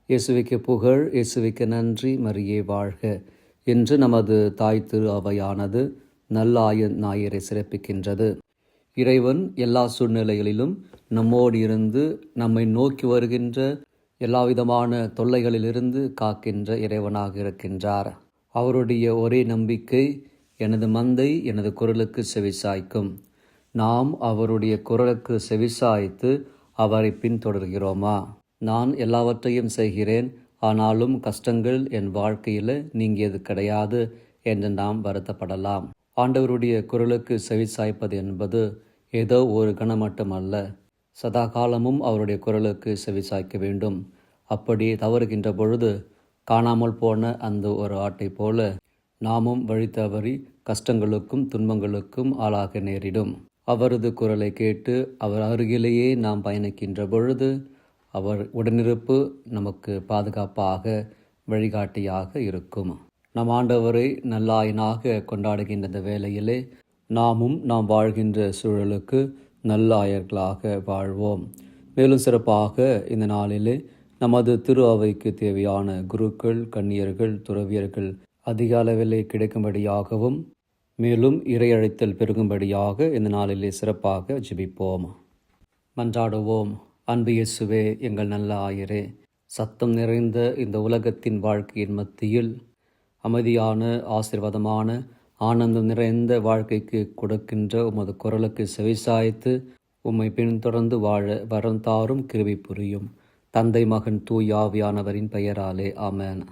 இயேசுவுக்கு புகழ், இயேசுவுக்கு நன்றி, மரியே வாழ்க. இன்று நமது தாய் திரு அவையானது நல்லாய ஞாயிறை சிறப்பிக்கின்றது. இறைவன் எல்லா சூழ்நிலைகளிலும் நம்மோடு இருந்து நம்மை நோக்கி வருகின்ற எல்லாவிதமான தொல்லைகளிலிருந்து காக்கின்ற இறைவனாக இருக்கின்றார். அவருடைய ஒரே நம்பிக்கை, எனது மந்தை எனது குரலுக்கு செவிசாய்க்கும். நாம் அவருடைய குரலுக்கு செவிசாய்த்து அவரை பின்தொடர்கிறோமா? நான் எல்லாவற்றையும் செய்கிறேன், ஆனாலும் கஷ்டங்கள் என் வாழ்க்கையில் நீங்கியது கிடையாது என்று நாம் வருத்தப்படலாம். ஆண்டவருடைய குரலுக்கு செவிசாய்ப்பது என்பது ஏதோ ஒரு கணம் மட்டுமல்ல, சதா காலமும் அவருடைய குரலுக்கு செவிசாய்க்க வேண்டும். அப்படி தவறுகின்ற பொழுது காணாமல் போன அந்த ஒரு ஆட்டை போல நாமும் வழி தவறி கஷ்டங்களுக்கும் துன்பங்களுக்கும் ஆளாக நேரிடும். அவரது குரலை கேட்டு அவர் அருகிலேயே நாம் பயணிக்கின்ற பொழுது அவர் உடனிருப்பு நமக்கு பாதுகாப்பாக வழிகாட்டியாக இருக்கும். நம் ஆண்டவரை நல்லாயனாக கொண்டாடுகின்ற இந்த வேளையிலே நாமும் நாம் வாழ்கின்ற சூழலுக்கு நல்லாயர்களாக வாழ்வோம். மேலும் சிறப்பாக இந்த நாளிலே நமது திரு அவைக்கு தேவையான குருக்கள், கன்னியர்கள், துறவியர்கள் அதிக அளவிலே கிடைக்கும்படியாகவும் மேலும் இறையழைத்தல் பெருகும்படியாக இந்த நாளிலே சிறப்பாக ஜெபிப்போம். மன்றாடுவோம். அன்பு இயேசுவே, எங்கள் நல்ல ஆயரே, சத்தம் நிறைந்த இந்த உலகத்தின் வாழ்க்கையின் மத்தியில் அமைதியான, ஆசீர்வாதமான, ஆனந்தம் நிறைந்த வாழ்க்கைக்கு கொடுக்கின்ற உமது குரலுக்கு செவிசாய்த்து உம்மை பின்தொடர்ந்து வாழ வரம் தாரும் கிருபை புரியும். தந்தை, மகன், தூய் ஆவியானவரின் பெயராலே ஆமென்.